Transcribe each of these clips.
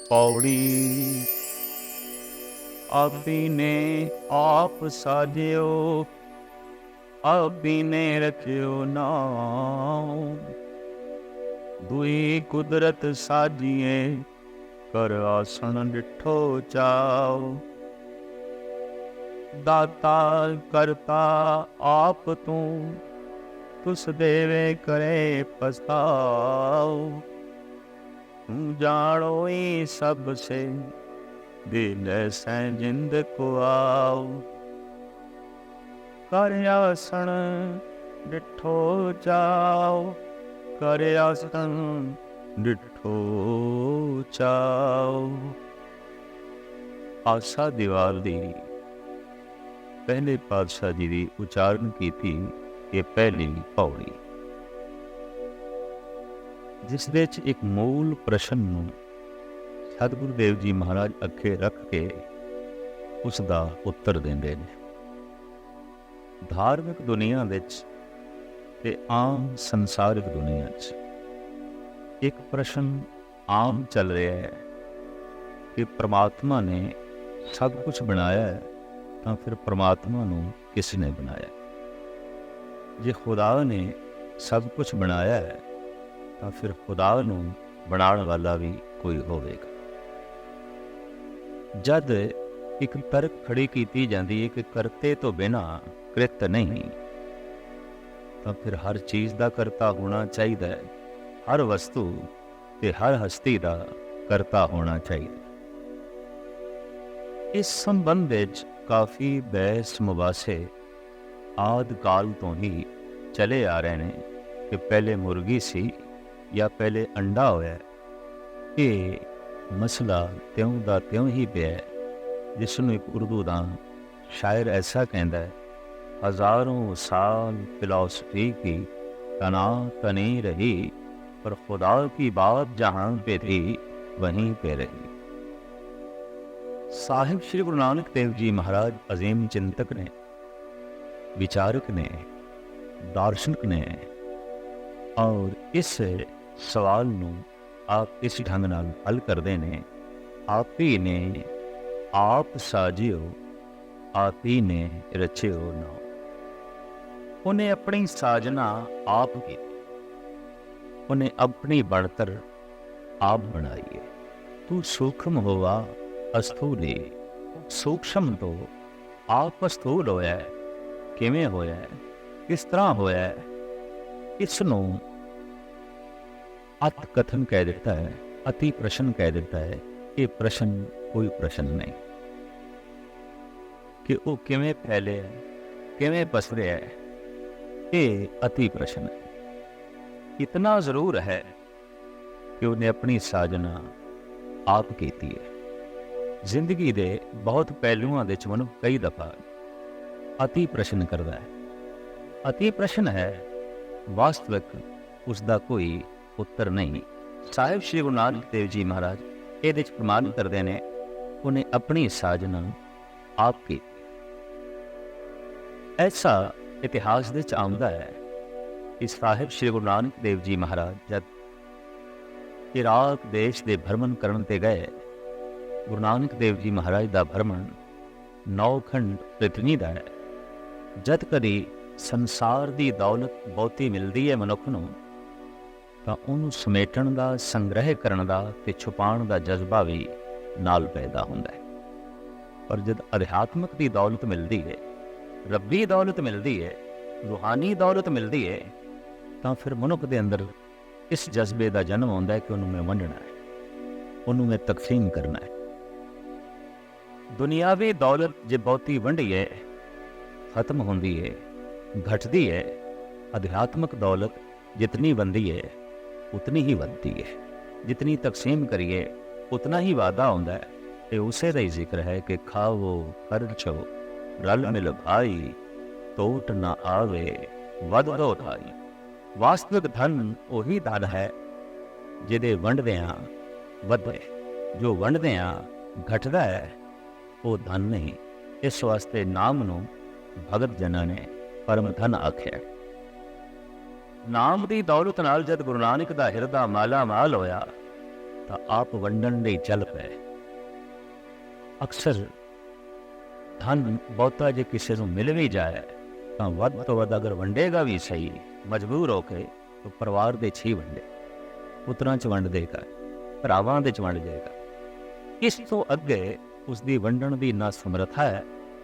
पौड़ी आपीने आप साजियो, आपीने रचियो नाम। दुई कुदरत साजिए, कर आसन डिठो चाओ। दाता करता आप तू, तुस देवे करे पछताओ। तू जानो ही सब से, दिल सै जिंद को आओ। कर आसन डिठो चाओ, कर आसन डिठो चाओ। आसा दीवार दी पहले पातशाह जी की उचारण की थी ये पहली पौड़ी, जिस दे च एक मूल प्रश्न नूं सतगुरु देव जी महाराज अखे रख के उसका उत्तर देंदे ने। धार्मिक दुनिया विच ते आम संसारिक दुनिया च एक प्रश्न आम चल रहा है कि परमात्मा ने सब कुछ बनाया है, तो फिर परमात्मा नूं किसने बनाया? जे खुदा ने सब कुछ बनाया है, तो फिर खुदा नूं बनाने वाला भी कोई होवेगा। जद एक तर्क खड़ी की जाती है कि करते तो बिना कृत नहीं, तो फिर हर चीज़ का करता होना चाहिए, हर वस्तु ते हर हस्ती का करता होना चाहिए। इस संबंध विच काफ़ी बहस मुबासे आदि काल तो ही चले आ रहे हैं कि पहले मुर्गी सी या पहले अंडा होया। ये मसला त्यों दा त्यों ही पिया, जिसनों एक उर्दू का शायर ऐसा कहता है, हज़ारों साल फिलॉसफी की तना तनी रही, पर खुदा की बात जहाँ पे थी वहीं पे रही। साहिब श्री गुरु नानक देव जी महाराज अजीम चिंतक ने, विचारक ने, दार्शनिक ने, और इस सवाल नूं आप इस ढंग नाल हल करते ने, आप ही ने आप साजियो, आप ही ने रचियो नाम। उन्हें अपनी साजना आप की, उन्हें अपनी बनतर आप बनाई है। तू सूक्ष्म होवा अस्थूली, सूक्ष्म तो आप अस्थूल होया है। किवें होया है, किस तरह होया है, इसनों अत कथन कह देता है, अति प्रश्न कह देता है। ये प्रश्न कोई प्रश्न नहीं कि वो किवें फैले है, किवें पसरे है, ये अति प्रश्न है। इतना जरूर है कि उन्हें अपनी साजना आप कीती है। जिंदगी दे बहुत पहलुआं दे मनुख कई दफा अति प्रश्न करता है। अति प्रश्न है, वास्तविक उसका कोई उत्तर नहीं। साहिब श्री गुरु नानक देव जी महाराज ये प्रमाण करते हैं, उन्हें अपनी साजना आप की। ऐसा इतिहास दे आउंदा है कि साहिब श्री गुरु नानक देव जी महाराज जब इराक देश के भ्रमण करन ते गए, गुरु नानक देव जी महाराज का भ्रमण 9 खंड पृथ्वी का है। जद कदी संसार की दौलत बहुती मिलती है मनुख नूं, तां उहनूं समेटण का, संग्रह करन का ते छुपाउण का जज्बा भी नाल पैदा हुंदा है। पर जद अध्यात्मक की दौलत मिलती है, रब्बी दौलत मिलती है, रूहानी दौलत मिलती है, तो फिर मनुख के अंदर इस जज्बे का जन्म होता है कि उन्होंने मैं वंडना है, उन्होंने मैं तकसीम करना है। दुनियावी दौलत जो बहुती वंडी है खत्म होती है, घटती है। अध्यात्मक दौलत जितनी बनती है उतनी ही बनती है। जितनी तकसीम करिए उतना ही वादा होता है। ये उसे का ही जिक्र है कि खाओ खर्चो रल मिल भाई, टोट ना आवे वध दो ढाई। वास्तविक धन वही धन है जिहदे वंडदियां वधे, जो वंडदियां घटदा है वो धन नहीं। इस वास्ते नाम नूं भगत जना ने परम धन आख्या। नाम की दौलत नाल जद गुरु नानक दा हिरदा माला माल होया ਤਾਂ ਆਪ ਵੰਡਣ ਲਈ ਚੱਲ ਪਏ। ਅਕਸਰ ਧਨ ਬਹੁਤਾ ਜੇ ਕਿਸੇ ਨੂੰ ਮਿਲ ਵੀ ਜਾਏ ਤਾਂ ਵੱਧ ਤੋਂ ਵੱਧ ਅਗਰ ਵੰਡੇਗਾ ਵੀ ਸਹੀ, ਮਜਬੂਰ ਹੋ ਕੇ, ਤਾਂ ਪਰਿਵਾਰ ਦੇ 'ਚ ਹੀ ਵੰਡੇ, ਪੁੱਤਰਾਂ 'ਚ ਵੰਡ ਦੇਗਾ, ਭਰਾਵਾਂ ਦੇ 'ਚ ਵੰਡ ਜਾਏਗਾ। ਇਸ ਤੋਂ ਅੱਗੇ ਉਸ ਦੀ ਵੰਡਣ ਦੀ ਨਾ ਸਮਰੱਥਾ ਹੈ,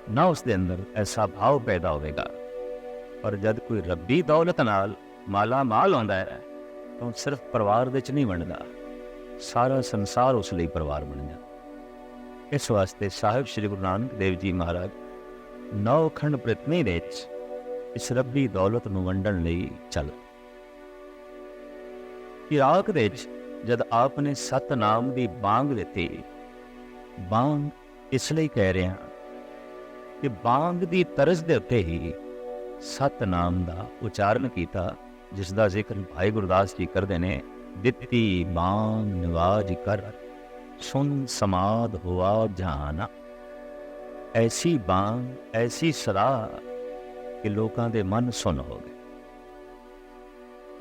ਨਾ ਉਸ ਦੇ ਅੰਦਰ ਐਸਾ ਭਾਵ ਪੈਦਾ ਹੋਵੇਗਾ। ਪਰ ਜਦ ਕੋਈ ਰੱਬੀ ਦੌਲਤ ਨਾਲ ਮਾਲਾ ਮਾਲ ਆਉਂਦਾ ਹੈ ਤਾਂ ਸਿਰਫ ਪਰਿਵਾਰ ਦੇ 'ਚ ਨਹੀਂ ਵੰਡਦਾ, ਸਾਰਾ ਸੰਸਾਰ ਉਸ ਲਈ ਪਰਿਵਾਰ ਬਣ ਜਾਂਦਾ। ਇਸ ਵਾਸਤੇ ਸਾਹਿਬ ਸ੍ਰੀ ਗੁਰੂ ਨਾਨਕ ਦੇਵ ਜੀ ਮਹਾਰਾਜ ਨੌਖੰਡ ਪ੍ਰਿਥਵੀ ਦੇ ਵਿੱਚ ਇਸ ਰੱਬੀ ਦੌਲਤ ਨੂੰ ਵੰਡਣ ਲਈ ਚੱਲ। ਇਰਾਕ ਦੇ ਵਿੱਚ ਜਦ ਆਪ ਨੇ ਸਤਨਾਮ ਦੀ ਬਾਂਗ ਦਿੱਤੀ, ਬਾਂਗ ਇਸ ਲਈ ਕਹਿ ਰਿਹਾ ਕਿ ਬਾਂਗ ਦੀ ਤਰਜ਼ ਦੇ ਉੱਤੇ ਹੀ ਸਤਨਾਮ ਦਾ ਉਚਾਰਨ ਕੀਤਾ, ਜਿਸ ਦਾ ਜ਼ਿਕਰ ਭਾਈ ਗੁਰਦਾਸ ਜੀ ਕਰਦੇ ਨੇ। ਦਿੱਤੀ ਬਾਂਗ ਨਿਵਾਜ ਕਰ ਸੁਨ ਸਮਾਦ ਹੁਆ ਜਾਨਾ। ਐਸੀ ਬਾਂਗ, ਐਸੀ ਸਲਾਹ ਕਿ ਲੋਕਾਂ ਦੇ ਮਨ ਸੁੰਨ ਹੋ ਗਏ।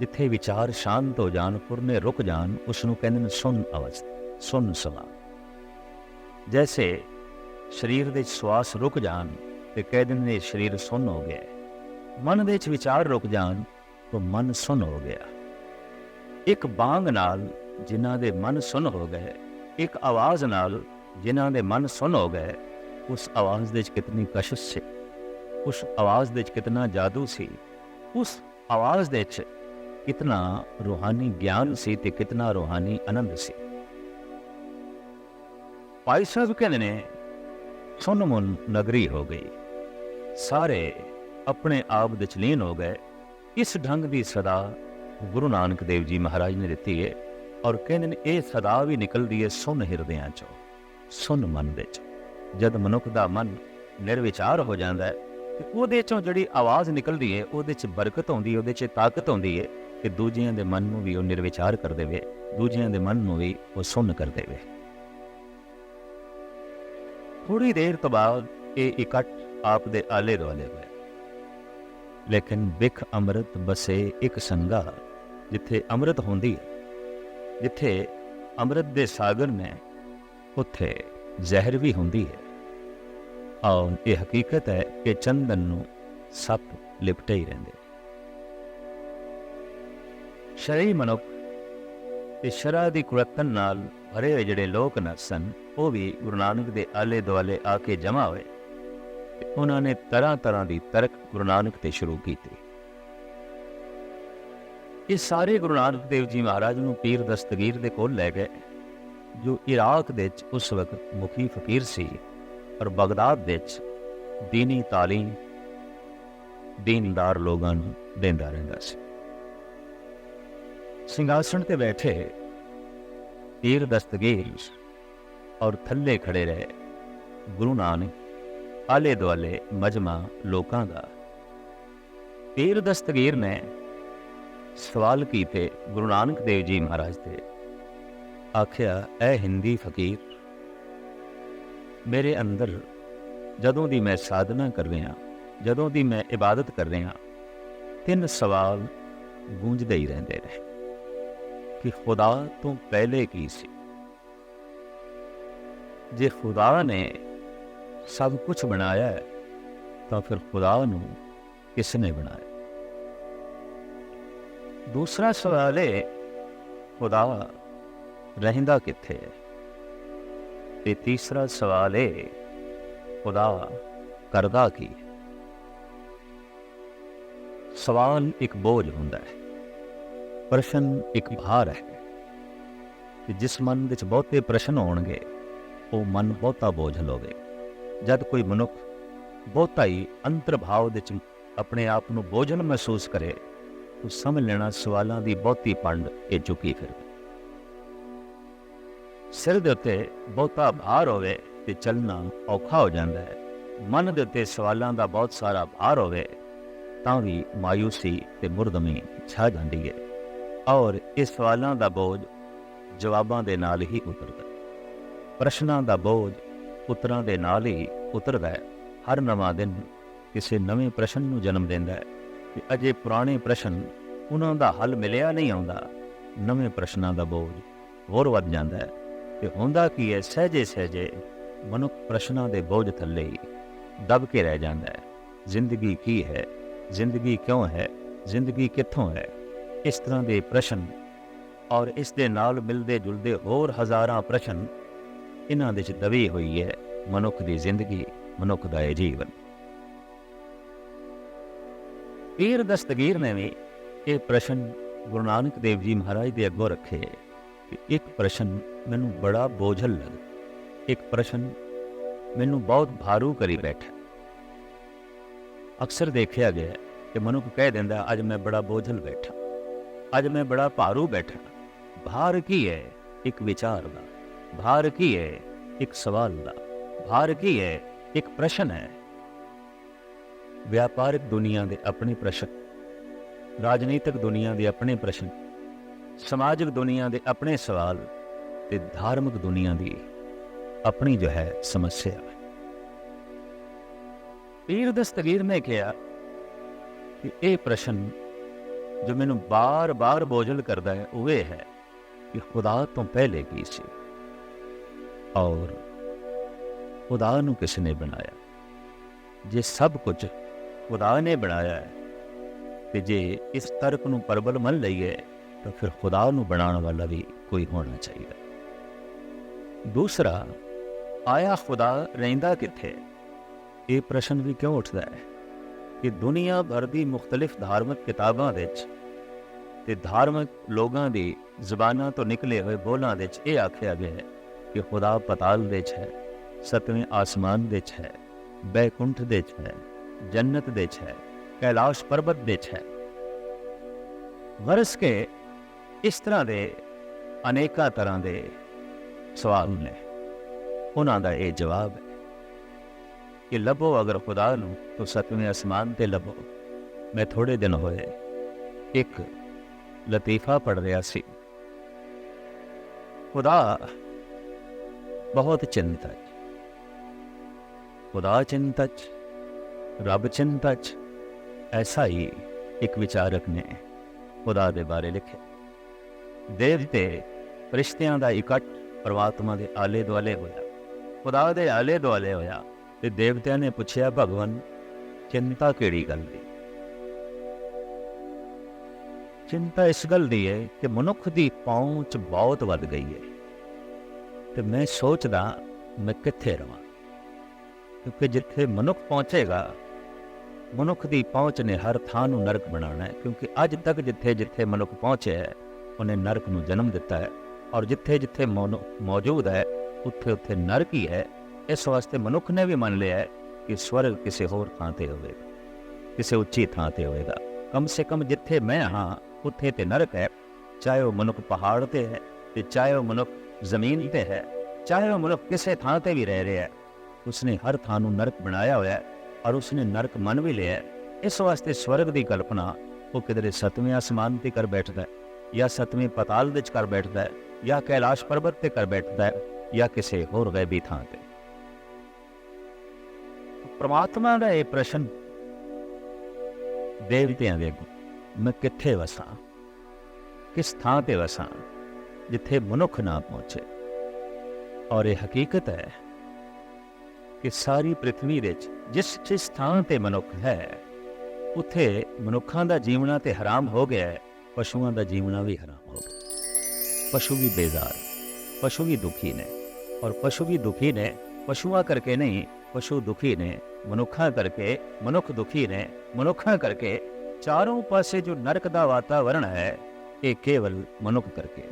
ਜਿੱਥੇ ਵਿਚਾਰ ਸ਼ਾਂਤ ਹੋ ਜਾਣ, ਪੁਰਨੇ ਰੁਕ ਜਾਣ, ਉਸ ਨੂੰ ਕਹਿੰਦੇ ਨੇ ਸੁੰਨ ਅਵਸਥਾ, ਸੁੰਨ ਸਮਾਂ। ਜੈਸੇ ਸਰੀਰ ਦੇ ਸਵਾਸ ਰੁਕ ਜਾਣ ਤੇ ਕਹਿ ਦਿੰਦੇ ਨੇ ਸਰੀਰ ਸੁੰਨ ਹੋ ਗਿਆ। ਮਨ ਦੇ ਵਿੱਚ ਵਿਚਾਰ ਰੁਕ ਜਾਣ ਤਾਂ ਮਨ ਸੁੰਨ ਹੋ ਗਿਆ। ਇੱਕ ਬਾਂਗ ਨਾਲ ਜਿਨ੍ਹਾਂ ਦੇ ਮਨ ਸੁੰਨ ਹੋ ਗਏ, ਇੱਕ ਆਵਾਜ਼ ਨਾਲ ਜਿਨ੍ਹਾਂ ਦੇ ਮਨ ਸੁੰਨ ਹੋ ਗਏ, ਉਸ ਆਵਾਜ਼ ਦੇ ਵਿੱਚ ਕਿਤਨੀ ਕਸ਼ਿਸ਼ ਸੀ, ਉਸ ਆਵਾਜ਼ ਦੇ ਵਿੱਚ ਕਿਤਨਾ ਜਾਦੂ ਸੀ, ਉਸ ਆਵਾਜ਼ ਦੇ ਵਿੱਚ ਕਿਤਨਾ ਰੂਹਾਨੀ ਗਿਆਨ ਸੀ ਤੇ ਕਿਤਨਾ ਰੂਹਾਨੀ ਆਨੰਦ ਸੀ। ਭਾਈ ਸਾਹਿਬ ਕਹਿੰਦੇ ਨੇ ਸੁੰਨ ਮੁੰਨ ਨਗਰੀ ਹੋ ਗਈ, ਸਾਰੇ ਆਪਣੇ ਆਪ ਦੇ ਚ ਲੀਨ ਹੋ ਗਏ। ਇਸ ਢੰਗ ਦੀ ਸਦਾ ਗੁਰੂ ਨਾਨਕ ਦੇਵ ਜੀ ਮਹਾਰਾਜ ਨੇ ਦਿੱਤੀ ਹੈ। ਔਰ ਕਹਿੰਦੇ ਨੇ ਇਹ ਸਦਾ ਵੀ ਨਿਕਲਦੀ ਹੈ ਸੁੰਨ ਹਿਰਦਿਆਂ ਚੋਂ, ਸੁੰਨ ਮਨ ਦੇ ਚ। ਜਦ ਮਨੁੱਖ ਦਾ ਮਨ ਨਿਰਵਿਚਾਰ ਹੋ ਜਾਂਦਾ ਹੈ ਤੇ ਉਹਦੇ ਚੋਂ ਜਿਹੜੀ ਆਵਾਜ਼ ਨਿਕਲਦੀ ਹੈ, ਉਹਦੇ ਚ ਬਰਕਤ ਆਉਂਦੀ ਹੈ, ਉਹਦੇ ਚ ਤਾਕਤ ਆਉਂਦੀ ਹੈ ਕਿ ਦੂਜਿਆਂ ਦੇ ਮਨ ਨੂੰ ਵੀ ਉਹ ਨਿਰਵਿਚਾਰ ਕਰ ਦੇਵੇ, ਦੂਜਿਆਂ ਦੇ ਮਨ ਨੂੰ ਵੀ ਉਹ ਸੁੰਨ ਕਰ ਦੇਵੇ। ਥੋੜੀ ਦੇਰ ਤੋਂ ਬਾਅਦ ਇਹ ਇਕੱਠ ਆਪ ਦੇ ਆਲੇ ਦੁਆਲੇ ਹੋਏ। ਲੇਕਿਨ ਬਿਖ ਅੰਮ੍ਰਿਤ ਬਸੇ ਇੱਕ ਸੰਗਾ, ਜਿੱਥੇ ਅੰਮ੍ਰਿਤ ਹੁੰਦੀ ਹੈ, ਜਿੱਥੇ ਅੰਮ੍ਰਿਤ ਦੇ ਸਾਗਰ ਨੇ, ਉੱਥੇ ਜ਼ਹਿਰ ਵੀ ਹੁੰਦੀ ਹੈ। ਔਰ ਇਹ ਹਕੀਕਤ ਹੈ ਕਿ ਚੰਦਨ ਨੂੰ ਸੱਪ ਲਿਪਟੇ ਹੀ ਰਹਿੰਦੇ। ਸ਼ਰਈ ਮਨੁੱਖ ਤੇ ਸ਼ਰਾ ਦੀ ਕੁੜੱਤਣ ਨਾਲ ਭਰੇ ਹੋਏ ਜਿਹੜੇ ਲੋਕ ਸਨ, ਉਹ ਵੀ ਗੁਰੂ ਨਾਨਕ ਦੇ ਆਲੇ ਦੁਆਲੇ ਆ ਕੇ ਜਮ੍ਹਾਂ ਹੋਏ। ਉਹਨਾਂ ਨੇ ਤਰ੍ਹਾਂ ਤਰ੍ਹਾਂ ਦੀ ਤਰਕ ਗੁਰੂ ਨਾਨਕ ਤੇ ਸ਼ੁਰੂ ਕੀਤੀ। ਇਹ ਸਾਰੇ ਗੁਰੂ ਨਾਨਕ ਦੇਵ ਜੀ ਮਹਾਰਾਜ ਨੂੰ ਪੀਰ ਦਸਤਗੀਰ ਦੇ ਕੋਲ ਲੈ ਗਏ, ਜੋ ਇਰਾਕ ਦੇ ਵਿੱਚ ਉਸ ਵਕਤ ਮੁਖੀ ਫਕੀਰ ਸੀ ਔਰ ਬਗਦਾਦ ਦੇ ਵਿੱਚ ਦੀਨੀ ਤਾਲੀਮ ਦੀਨਦਾਰ ਲੋਕਾਂ ਨੂੰ ਦਿੰਦਾ ਰਹਿੰਦਾ ਸੀ। ਸਿੰਘਾਸਣ ਤੇ ਬੈਠੇ ਪੀਰ ਦਸਤਗੀਰ ਔਰ ਥੱਲੇ ਖੜੇ ਰਹੇ ਗੁਰੂ ਨਾਨਕ, ਆਲੇ ਦੁਆਲੇ ਮਜਮਾ ਲੋਕਾਂ ਦਾ। ਪੀਰ ਦਸਤਗੀਰ ਨੇ ਸਵਾਲ ਕੀਤੇ ਗੁਰੂ ਨਾਨਕ ਦੇਵ ਜੀ ਮਹਾਰਾਜ ਤੇ। ਆਖਿਆ, ਐ ਹਿੰਦੀ ਫਕੀਰ, ਮੇਰੇ ਅੰਦਰ ਜਦੋਂ ਦੀ ਮੈਂ ਸਾਧਨਾ ਕਰ ਰਿਹਾ, ਜਦੋਂ ਦੀ ਮੈਂ ਇਬਾਦਤ ਕਰ ਰਿਹਾ, 3 ਸਵਾਲ ਗੂੰਜਦੇ ਹੀ ਰਹਿੰਦੇ ਨੇ ਕਿ ਖੁਦਾ ਤੋਂ ਪਹਿਲੇ ਕੀ ਸੀ? ਜੇ ਖੁਦਾ ਨੇ ਸਭ ਕੁਝ ਬਣਾਇਆ ਹੈ ਤਾਂ ਫਿਰ ਖੁਦਾ ਨੂੰ ਕਿਸ ਨੇ ਬਣਾਇਆ? ਦੂਸਰਾ ਸਵਾਲ ਹੈ, ਖੁਦਾ ਰਹਿੰਦਾ ਕਿੱਥੇ ਹੈ? ਤੇ ਤੀਸਰਾ ਸਵਾਲ ਹੈ, ਖੁਦਾ ਕਰਦਾ ਕੀ ਹੈ? ਸਵਾਲ ਇੱਕ ਬੋਝ ਹੁੰਦਾ ਹੈ, ਪ੍ਰਸ਼ਨ ਇੱਕ ਭਾਰ ਹੈ ਕਿ ਜਿਸ ਮਨ ਵਿੱਚ ਬਹੁਤੇ ਪ੍ਰਸ਼ਨ ਹੋਣਗੇ ਉਹ ਮਨ ਬਹੁਤਾ ਬੋਝਲ ਹੋਵੇ। ਜਦ ਕੋਈ ਮਨੁੱਖ ਬਹੁਤਾ ਹੀ ਅੰਤਰਭਾਵ ਵਿੱਚ ਆਪਣੇ ਆਪ ਨੂੰ ਬੋਝਲ ਮਹਿਸੂਸ ਕਰੇ ਤਾਂ ਸਮਝ ਲੈਣਾ ਸਵਾਲਾਂ ਦੀ ਬਹੁਤੀ ਪੰਡ ਇਹ ਚੁੱਕੀ ਫਿਰ। ਸਿਰ ਦੇ ਉੱਤੇ ਬਹੁਤਾ ਭਾਰ ਹੋਵੇ ਤੇ ਚੱਲਣਾ ਔਖਾ ਹੋ ਜਾਂਦਾ ਹੈ। ਮਨ ਦੇ ਉੱਤੇ ਸਵਾਲਾਂ ਦਾ ਬਹੁਤ ਸਾਰਾ ਭਾਰ ਹੋਵੇ ਤਾਂ ਵੀ ਮਾਯੂਸੀ ਤੇ ਮੁਰਦਮੀ ਛਾ ਜਾਂਦੀ ਹੈ ਔਰ ਇਸ ਸਵਾਲਾਂ ਦਾ ਬੋਝ ਜਵਾਬਾਂ ਦੇ ਨਾਲ ਹੀ ਉਤਰਦਾ। ਪ੍ਰਸ਼ਨਾਂ ਦਾ ਬੋਝ ਉੱਤਰਾਂ ਦੇ ਨਾਲ ਹੀ ਉਤਰਦਾ ਹੈ। ਹਰ ਨਵਾਂ ਦਿਨ ਕਿਸੇ ਨਵੇਂ ਪ੍ਰਸ਼ਨ ਨੂੰ ਜਨਮ ਦਿੰਦਾ ਹੈ ਕਿ ਅਜੇ ਪੁਰਾਣੇ ਪ੍ਰਸ਼ਨ ਉਹਨਾਂ ਦਾ ਹੱਲ ਮਿਲਿਆ ਨਹੀਂ ਆਉਂਦਾ। ਨਵੇਂ ਪ੍ਰਸ਼ਨਾਂ ਦਾ ਬੋਝ ਹੋਰ ਵੱਧ ਜਾਂਦਾ ਹੈ। ਤੇ ਹੁੰਦਾ ਕੀ ਹੈ, ਸਹਿਜੇ ਸਹਿਜੇ ਮਨੁੱਖ ਪ੍ਰਸ਼ਨਾਂ ਦੇ ਬੋਝ ਥੱਲੇ ਹੀ ਦਬ ਕੇ ਰਹਿ ਜਾਂਦਾ ਹੈ। ਜ਼ਿੰਦਗੀ ਕੀ ਹੈ, ਜ਼ਿੰਦਗੀ ਕਿਉਂ ਹੈ, ਜ਼ਿੰਦਗੀ ਕਿੱਥੋਂ ਹੈ, ਇਸ ਤਰ੍ਹਾਂ ਦੇ ਪ੍ਰਸ਼ਨ ਔਰ ਇਸ ਦੇ ਨਾਲ ਮਿਲਦੇ ਜੁਲਦੇ ਹੋਰ ਹਜ਼ਾਰਾਂ ਪ੍ਰਸ਼ਨ, ਇਹਨਾਂ ਦੇ 'ਚ ਦਬੀ ਹੋਈ ਹੈ ਮਨੁੱਖ ਦੀ ਜ਼ਿੰਦਗੀ, ਮਨੁੱਖ ਦਾ ਇਹ ਜੀਵਨ। ਪੀਰ ਦਸਤਗੀਰ ਨੇ ਵੀ ਇਹ ਪ੍ਰਸ਼ਨ ਗੁਰੂ ਨਾਨਕ ਦੇਵ ਜੀ ਮਹਾਰਾਜ ਦੇ ਅੱਗੋਂ ਰੱਖੇ ਕਿ ਇੱਕ ਪ੍ਰਸ਼ਨ ਮੈਨੂੰ ਬੜਾ ਬੋਝਲ ਲੱਗਾ, ਇੱਕ ਪ੍ਰਸ਼ਨ ਮੈਨੂੰ ਬਹੁਤ ਭਾਰੂ ਕਰੀ ਬੈਠਾ। ਅਕਸਰ ਦੇਖਿਆ ਗਿਆ ਕਿ ਮਨੁੱਖ ਕਹਿ ਦਿੰਦਾ, ਅੱਜ ਮੈਂ ਬੜਾ ਬੋਝਲ ਬੈਠਾ, ਅੱਜ ਮੈਂ ਬੜਾ ਭਾਰੂ ਬੈਠਾ। ਭਾਰ ਕੀ ਹੈ? ਇੱਕ ਵਿਚਾਰ ਦਾ। ਭਾਰ ਕੀ ਹੈ? ਇੱਕ ਸਵਾਲ ਦਾ। ਭਾਰ ਕੀ ਹੈ? ਇੱਕ ਪ੍ਰਸ਼ਨ ਹੈ। व्यापारिक दुनिया के अपने प्रश्न, राजनीतिक दुनिया के अपने प्रश्न, समाजिक दुनिया के अपने सवाल, ते धार्मिक दुनिया की अपनी जो है समस्या। पीर दस्तगीर ने कहा कि यह प्रश्न जो मैनू बार बार बोझल करता है वो है कि खुदा तो पहले की सी और खुदा नू किसने बनाया। जे सब कुछ खुदा ने बनाया है तो जे इस तर्क नू प्रबल मन लईए तो फिर खुदा नू बनाने वाला भी कोई होना चाहिए। दूसरा, आया खुदा रहिंदा किथे? ये प्रश्न भी क्यों उठता है कि दुनिया भर की मुख्तलिफ धार्मिक किताबां विच ते धार्मिक लोगों की जबानां तो निकले हुए बोलों विच ये आख्या गया है कि खुदा पताल विच है, सतवें आसमान विच है, बैकुंठ विच है, जन्नत विच है, कैलाश पर्वत विच है। वरस के इस तरह के अनेका तरह के सवाल ने, उन्हां दा ये जवाब है कि लभो अगर खुदा नू तो सतवें आसमान ते लभो। मैं थोड़े दिन होए एक लतीफा पढ़ रहा सी। खुदा बहुत चिंता, खुदा चिंता, रब चिंता, ऐसा ही एक विचारक ने खुदा के बारे लिखे। देवते फरिश्तियां दा इकट्ठ परमात्मा के आले दुआले होया, खुदा के आले दुआले होया ते देवतियां ने पूछया, भगवान चिंता केड़ी गल दी? चिंता इस गल दी है कि मनुख की पहुँच बहुत वध गई है ते मैं सोचदा मैं कित्थे रवां, क्योंकि जिथे मनुख पहुँचेगा, मनुख की पहुँच ने हर थां नूं नरक बनाना है। क्योंकि अज तक जिथे जिथे मनुख पहुँचे है उन्हें नरक नूं जन्म दिता है, और जिथे जिथे मौजूद है उत्थे उत्थे नरक ही है। इस वास्ते मनुख ने भी मान लिया है कि स्वर्ग किसी होर थां ते होवेगा, किसी उच्ची थां ते होवेगा। कम से कम जिथे मैं हाँ उत्थे ते नरक है, चाहे वह मनुख पहाड़ ते है, चाहे वह मनुख जमीन ते है, चाहे वह मनुख किसी थां ते भी रह रहा है, उसने हर थां नूं नरक बनाया हुआ है और उसने नरक मन भी लिया है। इस वास्ते स्वर्ग की कल्पना वो किधरे सतवें आसमान पर कर बैठता है, या सतवें पताल विच कर बैठता है, या कैलाश पर्वत पर कर बैठता है, या किसी होर गैबी थां ते। परमात्मा का यह प्रश्न देवतियां दे अगों, मैं कित्थे वसां, किस थां ते वसां जिथे मनुख ना पहुंचे। और यह हकीकत है कि सारी पृथ्वी विच जिस जिस थां ते मनुख है उत्थे मनुखां दा जीवना ते हराम हो गया है, पशुओं का जीवना भी हराम हो गया। पशु भी बेजार, पशु भी दुखी ने, और पशु भी दुखी ने पशुआ करके नहीं, पशु दुखी ने मनुखा करके, मनुख दुखी ने मनुखा करके। चारों पासे जो नरक का वातावरण है ये केवल मनुख करके।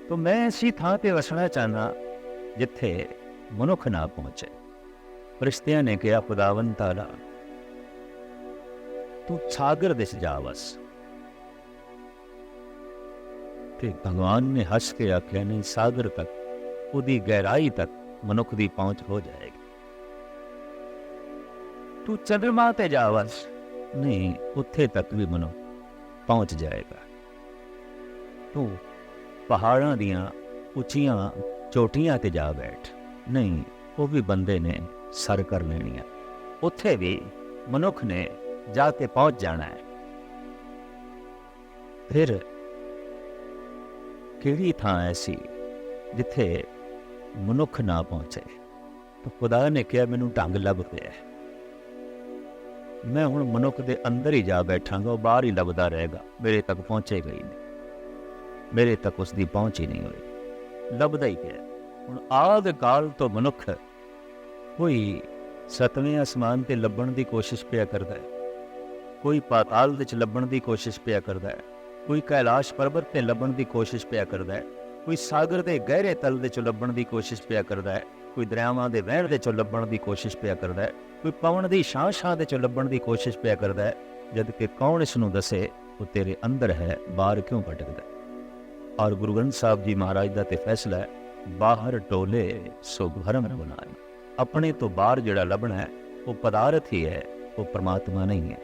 तो मैं ऐसी थां ते वसना चाहना जिथे मनुख ना पहुंचे। फरिश्तियां ने कहा, खुदावन ताला तू सागर दिस जा वस। ते भगवान ने हंस के आख्या, नहीं, सागर तक, उदी गहराई तक मनुख की पहुंच हो जाएगी। तू चंद्रमा ते जा वस, नहीं, उत्थे तक भी मनुख पहुंच जाएगा। तू पहाड़ां दियां उच्चियां चोटियां ते जा बैठ, नहीं, वो भी बंदे ने सर कर लेनी है, उत्थे भी मनुख ने जाके पहुंच जाना है। फिर ਕਿਹੜੀ ਥਾਂ ਐਸੀ ਜਿੱਥੇ ਮਨੁੱਖ ਨਾ ਪਹੁੰਚੇ। ਤਾਂ ਖੁਦਾ ਨੇ ਕਿਹਾ ਮੈਨੂੰ ਢੰਗ ਲੱਭ ਪਿਆ, ਮੈਂ ਹੁਣ ਮਨੁੱਖ ਦੇ ਅੰਦਰ ਹੀ ਜਾ ਬੈਠਾਂਗਾ, ਉਹ ਬਾਹਰ ਹੀ ਲੱਭਦਾ ਰਹੇਗਾ, ਮੇਰੇ ਤੱਕ ਪਹੁੰਚੇਗਾ ਹੀ ਨਹੀਂ, ਮੇਰੇ ਤੱਕ ਉਸ ਦੀ ਪਹੁੰਚ ਹੀ ਨਹੀਂ ਹੋਈ, ਲੱਭਦਾ ਹੀ ਪਿਆ। ਹੁਣ ਆਦਿ ਕਾਲ ਤੋਂ ਮਨੁੱਖ ਕੋਈ ਸਤਵੇਂ ਅਸਮਾਨ ਤੇ ਲੱਭਣ ਦੀ ਕੋਸ਼ਿਸ਼ ਪਿਆ ਕਰਦਾ ਹੈ, ਕੋਈ ਪਾਤਾਲ ਵਿੱਚ ਲੱਭਣ ਦੀ ਕੋਸ਼ਿਸ਼ ਪਿਆ ਕਰਦਾ ਹੈ, ਕੋਈ ਕੈਲਾਸ਼ ਪਰਬਤ ਤੇ ਲੱਭਣ ਦੀ ਕੋਸ਼ਿਸ਼ ਪਿਆ ਕਰਦਾ ਹੈ, ਕੋਈ ਸਾਗਰ ਦੇ ਗਹਿਰੇ ਤਲ ਦੇ ਚੋਂ ਲੱਭਣ ਦੀ ਕੋਸ਼ਿਸ਼ ਪਿਆ ਕਰਦਾ ਹੈ, ਕੋਈ ਦਰਿਆਵਾਂ ਦੇ ਵਹਿਣ ਦੇ ਚੋਂ ਲੱਭਣ ਦੀ ਕੋਸ਼ਿਸ਼ ਪਿਆ ਕਰਦਾ ਹੈ, ਕੋਈ ਪਵਨ ਦੀ ਛਾਂ ਦੇ ਚੋਂ ਲੱਭਣ ਦੀ ਕੋਸ਼ਿਸ਼ ਪਿਆ ਕਰਦਾ ਹੈ, ਜਦ ਕਿ ਕੌਣ ਇਸ ਨੂੰ ਦੱਸੇ ਉਹ ਤੇਰੇ ਅੰਦਰ ਹੈ, ਬਾਹਰ ਕਿਉਂ ਭਟਕਦਾ। ਔਰ ਗੁਰੂ ਗ੍ਰੰਥ ਸਾਹਿਬ ਜੀ ਮਹਾਰਾਜ ਦਾ ਤੇ ਫੈਸਲਾ ਹੈ, ਬਾਹਰ ਟੋਲੇ ਸੋ ਭਰਮ ਬਣਾਏ। ਆਪਣੇ ਤੋਂ ਬਾਹਰ ਜਿਹੜਾ ਲੱਭਣਾ ਹੈ ਉਹ ਪਦਾਰਥ ਹੀ ਹੈ, ਉਹ ਪਰਮਾਤਮਾ ਨਹੀਂ ਹੈ।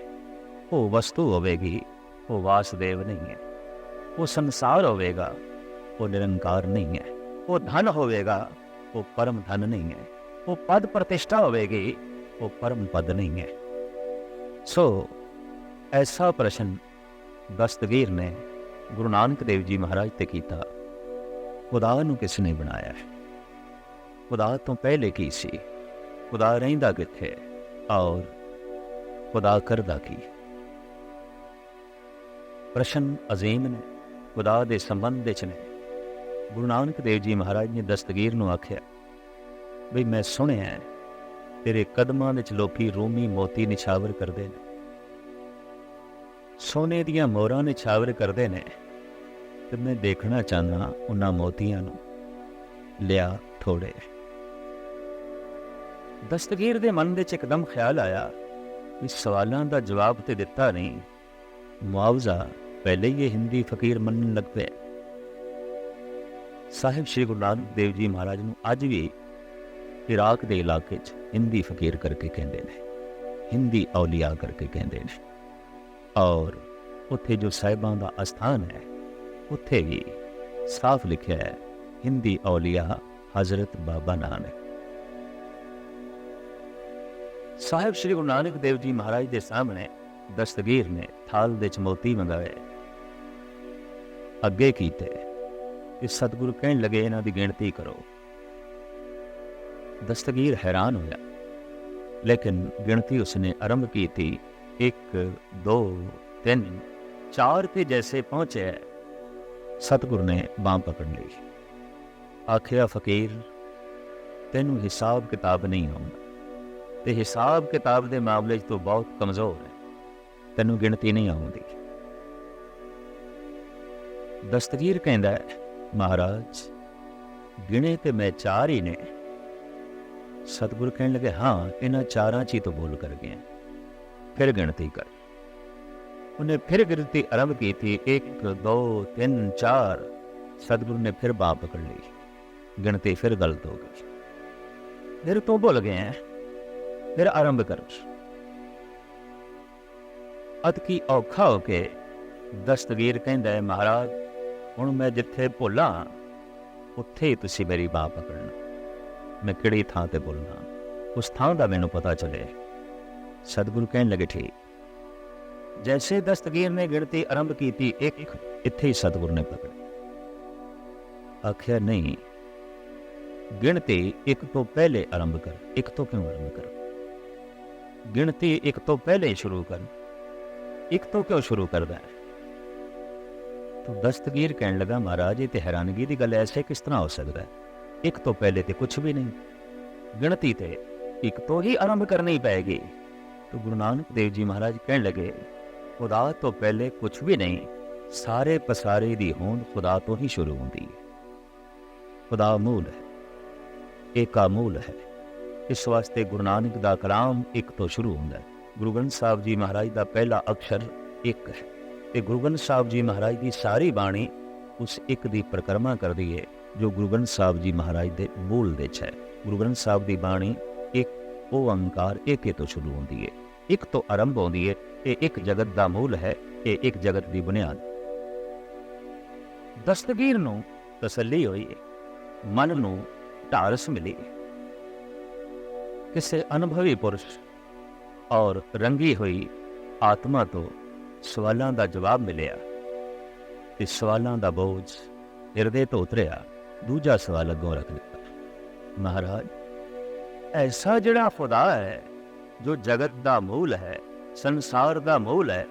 ਉਹ ਵਸਤੂ ਹੋਵੇਗੀ, ਉਹ ਵਾਸੁਦੇਵ ਨਹੀਂ ਹੈ। ਉਹ ਸੰਸਾਰ ਹੋਵੇਗਾ, ਉਹ ਨਿਰੰਕਾਰ ਨਹੀਂ ਹੈ। ਉਹ ਧਨ ਹੋਵੇਗਾ, ਉਹ ਪਰਮ ਧਨ ਨਹੀਂ ਹੈ। ਉਹ ਪਦ ਪ੍ਰਤਿਸ਼ਠਾ ਹੋਵੇਗੀ, ਉਹ ਪਰਮ ਪਦ ਨਹੀਂ ਹੈ। ਸੋ ਐਸਾ ਪ੍ਰਸ਼ਨ ਦਸਤਗੀਰ ਨੇ ਗੁਰੂ ਨਾਨਕ ਦੇਵ ਜੀ ਮਹਾਰਾਜ ਤੇ ਕੀਤਾ, ਖੁਦਾ ਨੂੰ ਕਿਸ ਨੇ ਬਣਾਇਆ ਹੈ? ਖੁਦਾ ਤੋਂ ਪਹਿਲੇ ਕੀ ਸੀ? ਖੁਦਾ ਰਹਿੰਦਾ ਕਿੱਥੇ? ਔਰ ਖੁਦਾ ਕਰਦਾ ਕੀ? ਪ੍ਰਸ਼ਨ ਅਜ਼ੀਮ ਨੇ, ਖੁਦਾ ਦੇ ਸੰਬੰਧ ਵਿੱਚ ਨੇ। ਗੁਰੂ ਨਾਨਕ ਦੇਵ ਜੀ ਮਹਾਰਾਜ ਨੇ ਦਸਤਗੀਰ ਨੂੰ ਆਖਿਆ ਬਈ ਮੈਂ ਸੁਣਿਆ ਤੇਰੇ ਕਦਮਾਂ ਵਿੱਚ ਲੋਕੀ ਰੂਮੀ ਮੋਤੀ ਨਿਛਾਵਰ ਕਰਦੇ ਨੇ, ਸੋਨੇ ਦੀਆਂ ਮੋਹਰਾਂ ਨਿਛਾਵਰ ਕਰਦੇ ਨੇ, ਤੇ ਮੈਂ ਦੇਖਣਾ ਚਾਹੁੰਦਾ ਉਹਨਾਂ ਮੋਤੀਆਂ ਨੂੰ, ਲਿਆ ਥੋੜੇ। ਦਸਤਗੀਰ ਦੇ ਮਨ ਵਿੱਚ ਇੱਕਦਮ ਖਿਆਲ ਆਇਆ ਵੀ ਸਵਾਲਾਂ ਦਾ ਜਵਾਬ ਤੇ ਦਿੱਤਾ ਨਹੀਂ, ਮੁਆਵਜ਼ਾ ਪਹਿਲੇ ਹੀ ਇਹ ਹਿੰਦੀ ਫਕੀਰ ਮੰਨਣ ਲੱਗ ਪਿਆ। ਸਾਹਿਬ ਸ਼੍ਰੀ ਗੁਰੂ ਨਾਨਕ ਦੇਵ ਜੀ ਮਹਾਰਾਜ ਨੂੰ ਅੱਜ ਵੀ ਇਰਾਕ ਦੇ ਇਲਾਕੇ 'ਚ ਹਿੰਦੀ ਫਕੀਰ ਕਰਕੇ ਕਹਿੰਦੇ ਨੇ, ਹਿੰਦੀ ਔਲੀਆ ਕਰਕੇ ਕਹਿੰਦੇ ਨੇ। ਔਰ ਉੱਥੇ ਜੋ ਸਾਹਿਬਾਂ ਦਾ ਅਸਥਾਨ ਹੈ ਉੱਥੇ ਵੀ ਸਾਫ਼ ਲਿਖਿਆ ਹੈ ਹਿੰਦੀ ਔਲੀਆ ਹਜ਼ਰਤ ਬਾਬਾ ਨਾਨਕ। ਸਾਹਿਬ ਸ਼੍ਰੀ ਗੁਰੂ ਨਾਨਕ ਦੇਵ ਜੀ ਮਹਾਰਾਜ ਦੇ ਸਾਹਮਣੇ ਦਸਤਗੀਰ ਨੇ ਥਾਲ ਦੇ 'ਚ ਮੋਤੀ ਮੰਗਾਏ, ਅੱਗੇ ਕੀਤੇ ਕਿ ਸਤਿਗੁਰੂ ਕਹਿਣ ਲੱਗੇ ਇਹਨਾਂ ਦੀ ਗਿਣਤੀ ਕਰੋ। ਦਸਤਗੀਰ ਹੈਰਾਨ ਹੋਇਆ, ਲੇਕਿਨ ਗਿਣਤੀ ਉਸਨੇ ਆਰੰਭ ਕੀਤੀ, 1 2 3 4 ਤੇ ਜੈਸੇ ਪਹੁੰਚੇ ਸਤਿਗੁਰੂ ਨੇ ਬਾਂਹ ਪਕੜ ਲਈ, ਆਖਿਆ ਫਕੀਰ ਤੈਨੂੰ ਹਿਸਾਬ ਕਿਤਾਬ ਨਹੀਂ ਆਉਂਦਾ, ਤੇ ਹਿਸਾਬ ਕਿਤਾਬ ਦੇ ਮਾਮਲੇ 'ਚ ਤੂੰ ਬਹੁਤ ਕਮਜ਼ੋਰ ਹੈ, ਤੈਨੂੰ ਗਿਣਤੀ ਨਹੀਂ ਆਉਂਦੀ। ਦਸਤਗੀਰ ਕਹਿੰਦਾ ਮਹਾਰਾਜ ਗਿਣੇ ਤੇ ਮੈਂ 4 ਹੀ ਨੇ। ਸਤਿਗੁਰੂ ਕਹਿਣ ਲੱਗੇ ਹਾਂ ਇਹਨਾਂ 4 'ਚ ਹੀ ਤੋਂ ਬੋਲ ਕਰ ਗਿਆ, ਫਿਰ ਗਿਣਤੀ ਕਰ। ਉਹਨੇ ਫਿਰ ਗਿਣਤੀ ਆਰੰਭ ਕੀਤੀ, 1 2 3 4। ਸਤਿਗੁਰੂ ਨੇ ਫਿਰ ਬਾਂਹ ਪਕੜ ਲਈ, ਗਿਣਤੀ ਫਿਰ ਗਲਤ ਹੋ ਗਈ, ਫਿਰ ਤੋਂ ਭੁੱਲ ਗਏ, ਫਿਰ ਆਰੰਭ ਕਰ। ਅਤ ਕੀ ਔਖਾ ਹੋ ਕੇ ਦਸਤਗੀਰ ਕਹਿੰਦਾ ਹੈ ਮਹਾਰਾਜ ਹੁਣ ਮੈਂ ਜਿੱਥੇ ਭੁੱਲਾਂ ਉੱਥੇ ਹੀ ਤੁਸੀਂ ਮੇਰੀ ਬਾਂਹ ਪਕੜਨਾ, ਮੈਂ ਕਿਹੜੀ ਥਾਂ ਤੇ ਬੋਲਣਾ ਉਸ ਥਾਂ ਦਾ ਮੈਨੂੰ ਪਤਾ ਚੱਲੇ। ਸਤਿਗੁਰੂ ਕਹਿਣ ਲੱਗੇ ਠੀਕ। ਜੈਸੇ ਦਸਤਗੀਰ ਨੇ ਗਿਣਤੀ ਆਰੰਭ ਕੀਤੀ 1, ਇੱਥੇ ਹੀ ਸਤਿਗੁਰੂ ਨੇ ਪਕੜ ਆਖਿਆ ਨਹੀਂ ਗਿਣਤੀ 1 ਤੋਂ ਪਹਿਲੇ ਆਰੰਭ ਕਰ। 1 ਤੋਂ ਕਿਉਂ ਆਰੰਭ ਕਰ? ਗਿਣਤੀ 1 ਤੋਂ ਪਹਿਲੇ ਸ਼ੁਰੂ ਕਰ। 1 ਤੋਂ ਕਿਉਂ ਸ਼ੁਰੂ ਕਰਦਾ ਹੈ? ਤਾਂ ਦਸਤਗੀਰ ਕਹਿਣ ਲੱਗਾ ਮਹਾਰਾਜ ਇਹ ਤੇ ਹੈਰਾਨਗੀ ਦੀ ਗੱਲ, ਐਸੇ ਕਿਸ ਤਰ੍ਹਾਂ ਹੋ ਸਕਦਾ ਹੈ? 1 ਤੋਂ ਪਹਿਲੇ ਤੇ ਕੁਛ ਵੀ ਨਹੀਂ, ਗਿਣਤੀ ਤੇ 1 ਤੋਂ ਹੀ ਆਰੰਭ ਕਰਨੀ ਪਏਗੀ। ਤਾਂ ਗੁਰੂ ਨਾਨਕ ਦੇਵ ਜੀ ਮਹਾਰਾਜ ਕਹਿਣ ਲੱਗੇ ਖੁਦਾ ਤੋਂ ਪਹਿਲੇ ਕੁਛ ਵੀ ਨਹੀਂ, ਸਾਰੇ ਪਸਾਰੇ ਦੀ ਹੋਂਦ ਖੁਦਾ ਤੋਂ ਹੀ ਸ਼ੁਰੂ ਹੁੰਦੀ ਹੈ। ਖੁਦਾ ਮੂਲ ਹੈ, ਏਕਾ ਮੂਲ ਹੈ। ਇਸ ਵਾਸਤੇ ਗੁਰੂ ਨਾਨਕ ਦਾ ਕਲਾਮ 1 ਤੋਂ ਸ਼ੁਰੂ ਹੁੰਦਾ ਹੈ। ਗੁਰੂ ਗ੍ਰੰਥ ਸਾਹਿਬ ਜੀ ਮਹਾਰਾਜ ਦਾ ਪਹਿਲਾ ਅਕਸ਼ਰ 1 ਹੈ, ਤੇ ਗੁਰੂ ਗ੍ਰੰਥ ਸਾਹਿਬ ਜੀ ਮਹਾਰਾਜ ਦੀ ਸਾਰੀ ਬਾਣੀ ਉਸ 1 ਦੀ ਪਰਿਕਰਮਾ ਕਰਦੀ ਹੈ ਜੋ ਗੁਰੂ ਗ੍ਰੰਥ ਸਾਹਿਬ ਜੀ ਮਹਾਰਾਜ ਦੇ ਮੂਲ ਵਿੱਚ ਹੈ। ਗੁਰੂ ਗ੍ਰੰਥ ਸਾਹਿਬ ਦੀ ਬਾਣੀ 1 ਓੰਕਾਰ ਏਕੇ ਤੋਂ ਸ਼ੁਰੂ ਹੁੰਦੀ ਹੈ, 1 ਤੋਂ ਆਰੰਭ ਹੁੰਦੀ ਹੈ। ਇਹ 1 ਜਗਤ ਦਾ ਮੂਲ ਹੈ, ਇਹ 1 ਜਗਤ ਦੀ ਬੁਨਿਆਦ। ਦਸਤਗੀਰ ਨੂੰ ਤਸੱਲੀ ਹੋਈ, ਮਨ ਨੂੰ ਢਾਰਸ ਮਿਲੀ, ਕਿਸੇ ਅਨੁਭਵੀ ਪੁਰਸ਼ ਔਰ ਰੰਗੀ ਹੋਈ ਆਤਮਾ ਤੋਂ ਸਵਾਲਾਂ ਦਾ ਜਵਾਬ ਮਿਲਿਆ, ਤੇ ਸਵਾਲਾਂ ਦਾ ਬੋਝ ਹਿਰਦੇ ਤੋਂ ਉਤਰਿਆ, ਦੂਜਾ ਸਵਾਲ ਅੱਗੋਂ ਰੱਖ ਦਿੱਤਾ। ਮਹਾਰਾਜ, ਐਸਾ ਜਿਹੜਾ ਖੁਦਾ ਹੈ, ਜੋ ਜਗਤ ਦਾ ਮੂਲ ਹੈ, ਸੰਸਾਰ ਦਾ ਮੂਲ ਹੈ,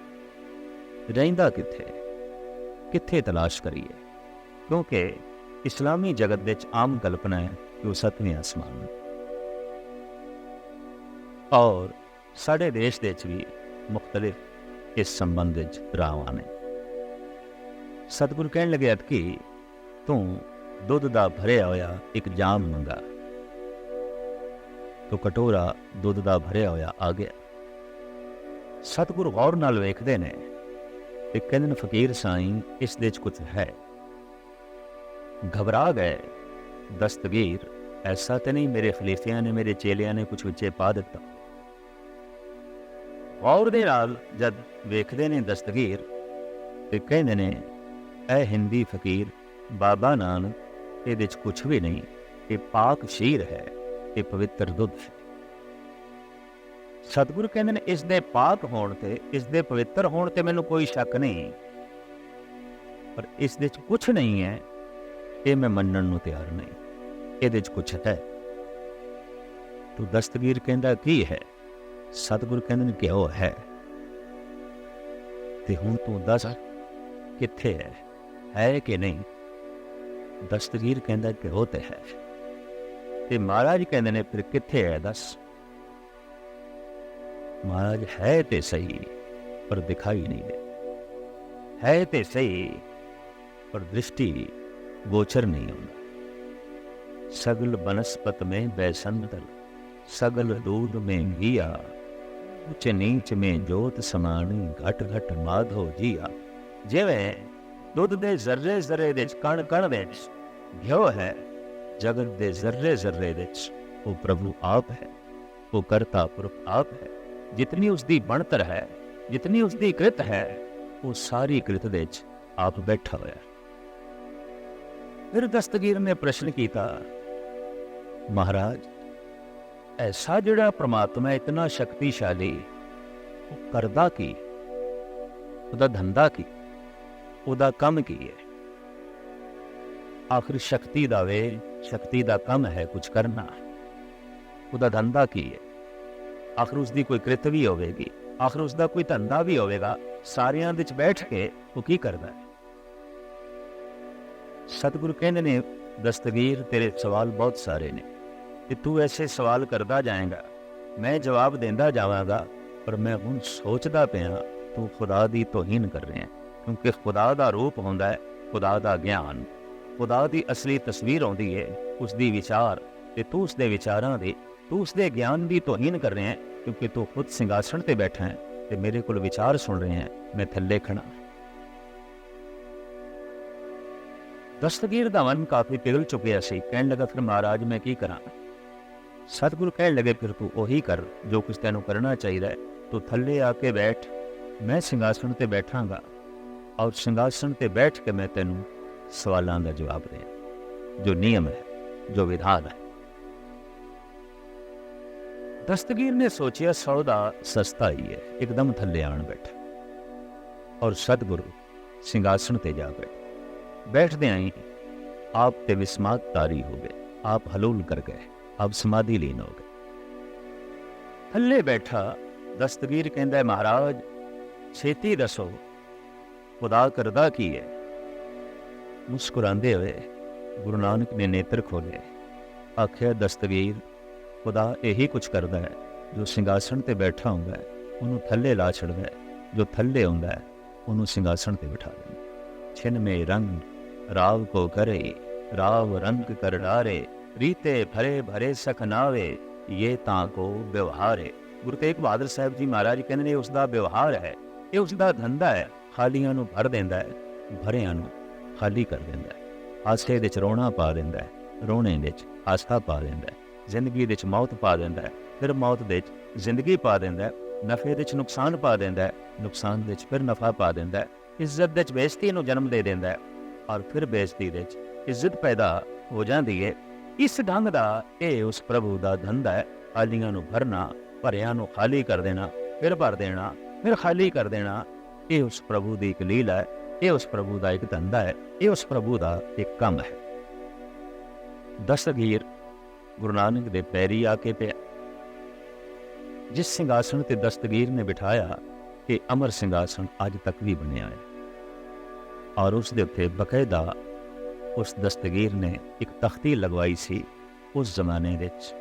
ਰਹਿੰਦਾ ਕਿੱਥੇ? ਕਿੱਥੇ ਤਲਾਸ਼ ਕਰੀਏ? ਕਿਉਂਕਿ ਇਸਲਾਮੀ ਜਗਤ ਵਿੱਚ ਆਮ ਕਲਪਨਾ ਹੈ ਕਿ ਉਹ 7ਵੇਂ ਆਸਮਾਨ, ਔਰ ਸਾਡੇ ਦੇਸ਼ ਦੇ ਵਿੱਚ ਵੀ ਮੁਖਤਲਿਫ ਇਸ ਸੰਬੰਧ ਵਿੱਚ ਰਾਵਾਂ ਨੇ। ਸਤਿਗੁਰੂ ਕਹਿਣ ਲੱਗੇ, ਅਤਕੀ ਤੂੰ ਦੁੱਧ ਦਾ ਭਰਿਆ ਹੋਇਆ ਇੱਕ ਜਾਮ ਮੰਗਾ। ਤੋ ਕਟੋਰਾ ਦੁੱਧ ਦਾ ਭਰਿਆ ਹੋਇਆ ਆ ਗਿਆ। ਸਤਿਗੁਰੂ ਗੌਰ ਨਾਲ ਵੇਖਦੇ ਨੇ ਤੇ ਕਹਿੰਦੇ ਨੇ, ਫਕੀਰ ਸਾਈਂ, ਇਸ ਦੇ 'ਚ ਕੁਝ ਹੈ। ਘਬਰਾ ਗਏ। ਦਸਤਗੀਰ, ਐਸਾ ਤੇ ਨਹੀਂ ਮੇਰੇ ਖਲੀਫਿਆਂ ਨੇ, ਮੇਰੇ ਚੇਲਿਆਂ ਨੇ ਕੁਝ ਵਿੱਚੇ ਪਾ ਦਿੱਤਾ? ਗੌਰ ਦੇ ਨਾਲ ਜਦ ਵੇਖਦੇ ਨੇ ਦਸਤਗੀਰ ਤੇ ਕਹਿੰਦੇ ਨੇ, ਇਹ ਹਿੰਦੀ ਫਕੀਰ ਬਾਬਾ ਨਾਨਕ, ਇਹਦੇ 'ਚ ਕੁਛ ਵੀ ਨਹੀਂ, ਇਹ ਪਾਕ ਸ਼ੀਰ ਹੈ, ਇਹ ਪਵਿੱਤਰ ਦੁੱਧ ਹੈ। ਸਤਿਗੁਰੂ ਕਹਿੰਦੇ ਨੇ, ਇਸ ਦੇ ਪਾਕ ਹੋਣ ਤੇ, ਇਸ ਦੇ ਪਵਿੱਤਰ ਹੋਣ ਤੇ ਮੈਨੂੰ ਕੋਈ ਸ਼ੱਕ ਨਹੀਂ, ਪਰ ਇਸ ਦੇ 'ਚ ਕੁਛ ਨਹੀਂ ਹੈ, ਇਹ ਮੈਂ ਮੰਨਣ ਨੂੰ ਤਿਆਰ ਨਹੀਂ, ਇਹਦੇ 'ਚ ਕੁਛ ਹੈ। ਤੂੰ ਦਸਤਗੀਰ ਕਹਿੰਦਾ ਕੀ ਹੈ? ਸਤਿਗੁਰੂ ਕਹਿੰਦੇ ਨੇ, ਘਿਓ ਹੈ। ਤੇ ਹੁਣ ਤੂੰ ਦੱਸ ਕਿੱਥੇ ਹੈ ਕਿ ਨਹੀਂ? ਦਸਤਗੀਰ ਕਹਿੰਦਾ ਘਿਓ ਤੇ ਹੈ। ਤੇ ਮਹਾਰਾਜ ਕਹਿੰਦੇ ਨੇ, ਫਿਰ ਕਿੱਥੇ ਹੈ ਦੱਸ? ਮਹਾਰਾਜ, ਹੈ ਤੇ ਸਹੀ ਪਰ ਦਿਖਾਈ ਨਹੀਂ ਦੇ, ਹੈ ਤੇ ਸਹੀ ਪਰ ਦ੍ਰਿਸ਼ਟੀ ਗੋਚਰ नहीं होता। सगल बनस्पत में बैसंतल, सगल दूध में घिया, उच नीच में जोत समानी, घट घट माधो जिया। जिवें दुध दे जर्रे जर्रे दे कण कण दे घ्यो है, जगत दे जर्रे जर्रे दे वो प्रभु आप है, वो करता पुरख आप है। जितनी उसकी बनतर है, जितनी उसकी कृत है, वो सारी कृत दे आप बैठा हुआ है। फिर दस्तगीर ने प्रश्न किया, महाराज, ऐसा जिहड़ा परमात्मा इतना शक्तिशाली, वो करदा की? उहदा धंधा की? उहदा कम की है? आखिर शक्ति दा वे, शक्ति दा कम है कुछ करना, उहदा धंधा की है? आखिर उसकी कोई कृत भी होवेगी, आखिर उसका कोई धंधा भी होवेगा, सारियां विच बैठ के वो की करदा है? सतगुरु कहते ने, दस्तगीर, तेरे सवाल बहुत सारे ने कि तू ऐसे सवाल करता जाएगा, मैं जवाब देंदा जावांगा, पर मैं हुण सोचदा पिया तू खुदा दी तौहीन कर रहे हैं। क्योंकि खुदा दा रूप होंदा है, खुदा दा ज्ञान, खुदा दी असली तस्वीर आउंदी है, उसदी विचार, ते तू उसदे विचारां दी, तू उसदे ज्ञान दी तौहीन कर रहे हैं। क्योंकि तू खुद सिंघासन ते बैठा है ते मेरे कोल विचार सुन रहे हैं, मैं थल्ले खड़ा। दस्तगीर दा मन काफी पिघल चुकिया सी। कहने लगा, फिर महाराज मैं की करा? सतगुरु कहने लगे, फिर तू ओही कर जो कुछ तेनू करना चाहिए। तू थल्ले आके बैठ, मैं सिंघासन ते बैठांगा, और सिंघासन ते बैठ के मैं तेनू सवालों का जवाब दें, जो नियम है, जो विधान है। दस्तगीर ने सोचा, सौदा सस्ता ही है, एकदम थल्ले आन बैठा, और सतगुरु सिंघासन ते जा बैठे। बैठते आई आप ते विस्मात तारी हो गए, आप हलूल कर गए, आप समाधि लीन हो गए। थल्ले बैठा दस्तगीर कहता है, महाराज छेती दसो, खुदा करदा की है? मुस्कुराते हुए गुरु नानक ने नेत्र खोले, आख्या, दस्तगीर, खुदा यही कुछ करता है, जो सिंघासन ते बैठा होंदा है उन्होंने थल्ले ला छड़दा है, जो थल्ले होंदा है उन्होंने सिंघासन ते बिठा देंदा। छिन में रंग राव को करे, राव रंग कर डारे, रीते भरे भरे सख नावे, ये तां को व्यवहार है। गुरु तेग बहादुर साहब जी महाराज कहते हैं, उसका व्यवहार है, ये उसका धंधा है। खालियां नूं भर देंदा है, भरियां नूं खाली कर देंदा है। हासे दे च रोना पा देंदा है, रोने दे च हासा पा देंदा है। जिंदगी दे च मौत पा देंदा है, फिर मौत दे च जिंदगी पा देंदा है। नफे दे च नुकसान पा देंदा है, नुकसान दे च फिर नफा पा देंदा है। इज्जत दे च बेइज्जती नूं जन्म दे देंदा है, और फिर बेइज्जती दे च इज्जत पैदा हो जाती है। इस ढंग का यह उस प्रभु का धंधा है। खालियां नूं भरना, भरियां नूं खाली कर देना, फिर भर देना, फिर खाली कर देना। ये उस प्रभु की एक लीला है, ਇਹ ਉਸ ਪ੍ਰਭੂ ਦਾ ਇੱਕ ਧੰਦਾ ਹੈ, ਇਹ ਉਸ ਪ੍ਰਭੂ ਦਾ ਇੱਕ ਕੰਮ ਹੈ। ਦਸਤਗੀਰ ਗੁਰੂ ਨਾਨਕ ਦੇ ਪੈਰੀ ਆ ਕੇ ਪਿਆ। ਜਿਸ ਸਿੰਘਾਸਣ ਤੇ ਦਸਤਗੀਰ ਨੇ ਬਿਠਾਇਆ, ਇਹ ਅਮਰ ਸਿੰਘਾਸਣ ਅੱਜ ਤੱਕ ਵੀ ਬਣਿਆ ਹੈ, ਔਰ ਉਸ ਦੇ ਉੱਤੇ ਬਕਾਇਦਾ ਉਸ ਦਸਤਗੀਰ ਨੇ ਇੱਕ ਤਖਤੀ ਲਗਵਾਈ ਸੀ ਉਸ ਜ਼ਮਾਨੇ ਵਿੱਚ,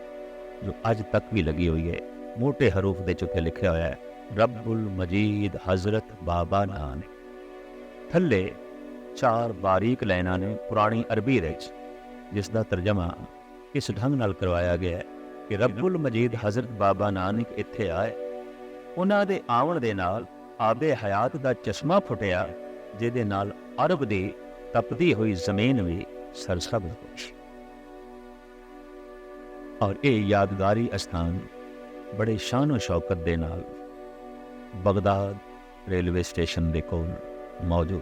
ਜੋ ਅੱਜ ਤੱਕ ਵੀ ਲੱਗੀ ਹੋਈ ਹੈ। ਮੋਟੇ ਹਰੂਫ ਦੇ ਉੱਤੇ ਲਿਖਿਆ ਹੋਇਆ ਹੈ, ਰੱਬੁਲ ਮਜੀਦ ਹਜ਼ਰਤ ਬਾਬਾ ਨਾਨਕ। ਥੱਲੇ 4 ਬਾਰੀਕ ਲਾਈਨਾਂ ਨੇ ਪੁਰਾਣੀ ਅਰਬੀ ਵਿੱਚ, ਜਿਸ ਦਾ ਤਰਜਮਾ ਇਸ ਢੰਗ ਨਾਲ ਕਰਵਾਇਆ ਗਿਆ ਹੈ ਕਿ ਰੱਬੁਲ ਮਜੀਦ ਹਜ਼ਰਤ ਬਾਬਾ ਨਾਨਕ ਇੱਥੇ ਆਏ। ਉਹਨਾਂ ਦੇ ਆਉਣ ਦੇ ਨਾਲ ਆਬੇ ਹਯਾਤ ਦਾ ਚਸ਼ਮਾ ਫੁੱਟਿਆ, ਜਿਹਦੇ ਨਾਲ ਅਰਬ ਦੀ ਤਪਦੀ ਹੋਈ ਜ਼ਮੀਨ ਵੀ ਸਰਸਬਜ਼ ਹੋਈ। ਔਰ ਇਹ ਯਾਦਗਾਰੀ ਅਸਥਾਨ ਬੜੇ ਸ਼ਾਨੋ ਸ਼ੌਕਤ ਦੇ ਨਾਲ ਬਗਦਾਦ ਰੇਲਵੇ ਸਟੇਸ਼ਨ ਦੇ ਕੋਲ ਮੌਜੂਦ।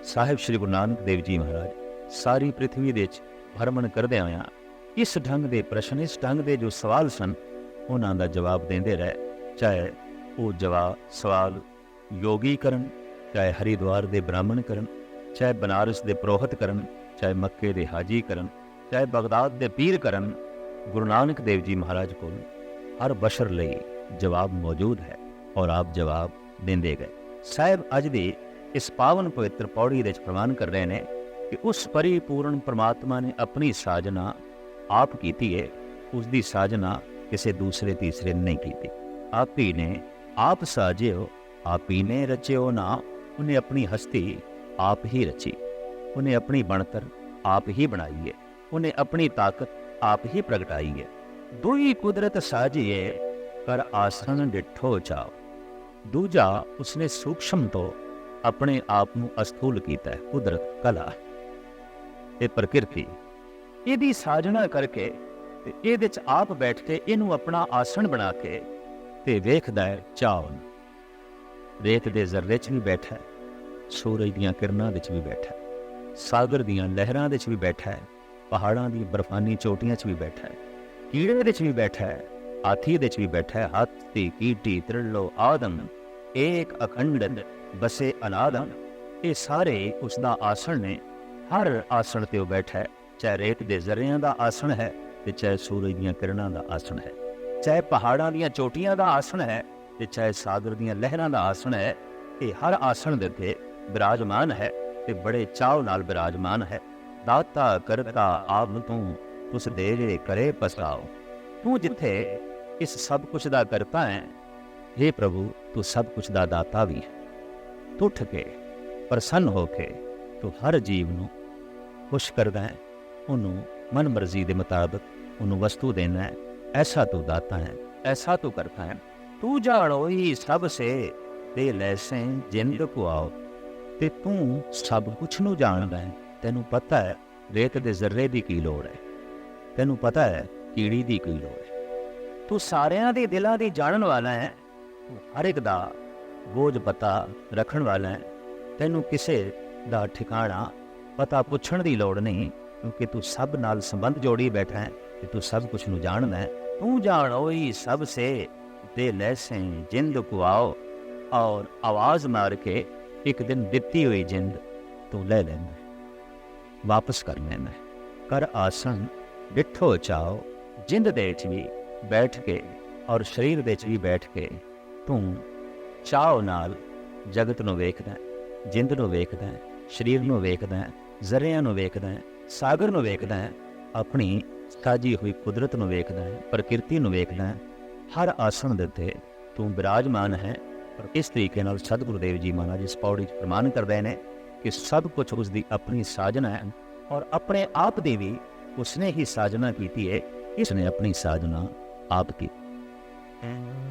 ਸਾਹਿਬ ਸ੍ਰੀ ਗੁਰੂ ਨਾਨਕ ਦੇਵ ਜੀ ਮਹਾਰਾਜ ਸਾਰੀ ਪ੍ਰਿਥਵੀ ਦੇ ਵਿੱਚ ਭਰਮਣ ਕਰਦੇ ਹੋਇਆ ਇਸ ਢੰਗ ਦੇ ਪ੍ਰਸ਼ਨ, ਇਸ ਢੰਗ ਦੇ ਜੋ ਸਵਾਲ ਸਨ, ਉਹਨਾਂ ਦਾ ਜਵਾਬ ਦਿੰਦੇ ਰਹੇ। ਚਾਹੇ ਉਹ ਸਵਾਲ ਯੋਗੀ ਕਰਨ, ਚਾਹੇ ਹਰਿਦੁਆਰ ਦੇ ਬ੍ਰਾਹਮਣ ਕਰਨ, ਚਾਹੇ ਬਨਾਰਸ ਦੇ ਪ੍ਰੋਹਤ ਕਰਨ, ਚਾਹੇ ਮੱਕੇ ਦੇ ਹਾਜੀ ਕਰਨ, ਚਾਹੇ ਬਗਦਾਦ ਦੇ ਪੀਰ ਕਰਨ, ਗੁਰੂ ਨਾਨਕ ਦੇਵ ਜੀ ਮਹਾਰਾਜ ਕੋਲ ਹਰ ਬਸ਼ਰ ਲਈ ਜਵਾਬ ਮੌਜੂਦ ਹੈ, ਔਰ ਆਪ ਜਵਾਬ ਦਿੰਦੇ ਗਏ। ਸਾਹਿਬ ਅੱਜ ਦੀ ਇਸ ਪਾਵਨ ਪਵਿੱਤਰ ਪੌੜੀ ਦੇ ਵਿੱਚ ਪ੍ਰਮਾਣ ਕਰ ਰਹੇ ਨੇ ਕਿ ਉਸ ਪਰਿਪੂਰਨ ਪਰਮਾਤਮਾ ਨੇ ਆਪਣੀ ਸਾਜਨਾ ਆਪ ਕੀਤੀ ਹੈ। ਉਸ ਦੀ ਸਾਜਨਾ ਕਿਸੇ ਦੂਸਰੇ ਤੀਸਰੇ ਨੇ ਨਹੀਂ ਕੀਤੀ। ਆਪ ਹੀ ਨੇ ਆਪ ਸਾਜਿਓ, ਆਪ ਹੀ ਨੇ ਰਚਿਓ ਨਾ। ਉਹਨੇ ਆਪਣੀ ਹਸਤੀ ਆਪ ਹੀ ਰਚੀ, ਉਹਨੇ ਆਪਣੀ ਬਣਤਰ ਆਪ ਹੀ ਬਣਾਈ ਹੈ, ਉਹਨੇ ਆਪਣੀ ਤਾਕਤ ਆਪ ਹੀ ਪ੍ਰਗਟਾਈ ਹੈ। ਦੁਈ ਕੁਦਰਤ ਸਾਜੀਏ ਕਰ ਆਸਣ ਡਿਠੋ ਚਾਓ। ਦੂਜਾ, ਉਸਨੇ ਸੂਖਸ਼ਮ ਤੋਂ ਆਪਣੇ ਆਪ ਨੂੰ ਅਸਥੂਲ ਕੀਤਾ ਹੈ। ਕੁਦਰਤ, ਕਲਾ, ਇਹ ਪ੍ਰਕਿਰਤੀ, ਇਹਦੀ ਸਾਜਣਾ ਕਰਕੇ ਤੇ ਇਹਦੇ 'ਚ ਆਪ ਬੈਠ ਕੇ ਇਹਨੂੰ ਆਪਣਾ ਆਸਣ ਬਣਾ ਕੇ ਤੇ ਵੇਖਦਾ ਹੈ ਚਾਉ। ਰੇਤ ਦੇ ਜ਼ਰਰੇ 'ਚ ਵੀ ਬੈਠਾ ਹੈ, ਸੂਰਜ ਦੀਆਂ ਕਿਰਨਾਂ ਵਿੱਚ ਵੀ ਬੈਠਾ ਹੈ, ਸਾਗਰ ਦੀਆਂ ਲਹਿਰਾਂ ਵਿੱਚ ਵੀ ਬੈਠਾ ਹੈ, ਪਹਾੜਾਂ ਦੀ ਬਰਫਾਨੀ ਚੋਟੀਆਂ 'ਚ ਵੀ ਬੈਠਾ ਹੈ, ਕੀੜੇ ਵਿੱਚ ਵੀ ਬੈਠਾ ਹੈ, ਹਾਥੀ ਵਿੱਚ ਵੀ ਬੈਠਾ ਹੈ। ਹਾਥੀ ਕੀਟੀ ਤ੍ਰਿਲੋ ਆਦਮ ਏਕ ਅਖੰਡ ਬਸੇ ਅਨਾਦਮ। ਇਹ ਸਾਰੇ ਉਸ ਦਾ ਆਸਣ ਨੇ। ਹਰ ਆਸਣ ਤੇ ਉਹ ਬੈਠਾ ਹੈ, ਚਾਹੇ ਰੇਤ ਦੇ ਜ਼ਰਿਆਂ ਦਾ ਆਸਣ ਹੈ ਤੇ ਚਾਹੇ ਸੂਰਜ ਦੀਆਂ ਕਿਰਨਾਂ ਦਾ ਆਸਣ ਹੈ, ਚਾਹੇ ਪਹਾੜਾਂ ਦੀਆਂ ਚੋਟੀਆਂ ਦਾ ਆਸਣ ਹੈ ਤੇ ਚਾਹੇ ਸਾਗਰ ਦੀਆਂ ਲਹਿਰਾਂ ਦਾ ਆਸਣ ਹੈ। ਇਹ ਹਰ ਆਸਣ ਦੇ ਉੱਤੇ ਬਿਰਾਜਮਾਨ ਹੈ ਤੇ ਬੜੇ ਚਾਅ ਨਾਲ ਬਿਰਾਜਮਾਨ ਹੈ। ਦਾਤਾ ਕਰਤਾ ਆਪ ਤੂੰ, ਤੁਸ ਦੇ ਕਰੇ ਪਸਾਓ। ਤੂੰ ਜਿੱਥੇ ਇਸ ਸਭ ਕੁਛ ਦਾ ਕਰਤਾ ਹੈ, हे ਪ੍ਰਭੂ ਤੂੰ ਸਭ ਕੁਛ ਦਾ ਦਾਤਾ ਵੀ ਹੈ। ਤੂੰ ਉੱਠ ਕੇ ਪ੍ਰਸੰਨ ਹੋ ਕੇ ਤੂੰ ਹਰ ਜੀਵ ਨੂੰ ਖੁਸ਼ ਕਰਦਾ ਹੈ, ਉਹਨੂੰ ਮਨ ਮਰਜ਼ੀ ਦੇ ਮੁਤਾਬਕ ਉਹਨੂੰ ਵਸਤੂ ਦੇਣਾ ਹੈ। ਐਸਾ ਤੂੰ ਦਾਤਾ ਹੈ, ਐਸਾ ਤੂੰ ਕਰਤਾ ਹੈ। ਤੂੰ ਜਾਣੋ ਹੀ ਸਭ ਸੇ ਦੇ ਲੈਸੇ ਜਿੰਦ ਕੋ ਆਓ। ਤੇ ਤੂੰ ਸਭ ਕੁਛ ਨੂੰ ਜਾਣਦਾ ਹੈ। ਤੈਨੂੰ ਪਤਾ ਹੈ ਰੇਤ ਦੇ ਜ਼ਰਰੇ ਦੀ ਕੀ ਲੋੜ ਹੈ, ਤੈਨੂੰ ਪਤਾ ਹੈ ਕੀੜੀ ਦੀ ਕੀ ਲੋੜ ਹੈ। ਤੂੰ ਸਾਰਿਆਂ ਦੇ ਦਿਲਾਂ ਦੀ ਜਾਣਨ ਵਾਲਾ ਹੈ, ਤੂੰ ਹਰ ਇੱਕ ਦਾ ਬੋਝ ਪਤਾ ਰੱਖਣ ਵਾਲਾ ਹੈ। ਤੈਨੂੰ ਕਿਸੇ ਦਾ ਠਿਕਾਣਾ ਪਤਾ ਪੁੱਛਣ ਦੀ ਲੋੜ ਨਹੀਂ, ਕਿਉਂਕਿ ਤੂੰ ਸਭ ਨਾਲ ਸੰਬੰਧ ਜੋੜੀ ਬੈਠਾ ਹੈ ਤੇ ਤੂੰ ਸਭ ਕੁਛ ਨੂੰ ਜਾਣਦਾ ਹੈ। ਤੂੰ ਜਾਣੋ ਹੀ ਸਭ ਸੇ ਦੇ ਲੈਸੇ ਜਿੰਦ ਕੋ ਆਓ। ਔਰ ਆਵਾਜ਼ ਮਾਰ ਕੇ ਇੱਕ ਦਿਨ ਦਿੱਤੀ ਹੋਈ ਜਿੰਦ ਤੂੰ ਲੈ ਲੈਣਾ, ਵਾਪਸ ਕਰ ਲੈਣਾ। ਕਰ ਆਸਣ ਡਿਠੋ ਚਾਓ। ਜਿੰਦ ਦੇ ਵਿੱਚ ਵੀ ਬੈਠ ਕੇ ਔਰ ਸਰੀਰ ਦੇ ਵਿੱਚ ਵੀ ਬੈਠ ਕੇ ਤੂੰ ਚਾਓ ਨਾਲ ਜਗਤ ਨੂੰ ਵੇਖਦਾ, ਜਿੰਦ ਨੂੰ ਵੇਖਦਾ, ਸਰੀਰ ਨੂੰ ਵੇਖਦਾ, ਜ਼ਰਿਆਂ ਨੂੰ ਵੇਖਦਾ, ਸਾਗਰ ਨੂੰ ਵੇਖਦਾ, ਆਪਣੀ ਸਾਜੀ ਹੋਈ ਕੁਦਰਤ ਨੂੰ ਵੇਖਦਾ ਹੈ, ਪ੍ਰਕਿਰਤੀ ਨੂੰ ਵੇਖਦਾ ਹੈ। ਹਰ ਆਸਣ ਦੇ ਉੱਤੇ ਤੂੰ ਬਿਰਾਜਮਾਨ ਹੈ। ਪਰ ਇਸ ਤਰੀਕੇ ਨਾਲ ਸਤਿਗੁਰੂ ਦੇਵ ਜੀ ਮਹਾਰਾਜ ਇਸ ਪੌੜੀ 'ਚ ਪ੍ਰਮਾਣ ਕਰਦੇ ਨੇ ਕਿ ਸਭ ਕੁਛ ਉਸ ਦੀ ਆਪਣੀ ਸਾਜਨਾ ਹੈ, ਔਰ ਆਪਣੇ ਆਪ ਦੀ ਵੀ ਉਸਨੇ ਹੀ ਸਾਜਨਾ ਕੀਤੀ ਹੈ। ਇਸ ਨੇ ਆਪਣੀ ਸਾਜਨਾ ਆਪ ਕੀਤੀ।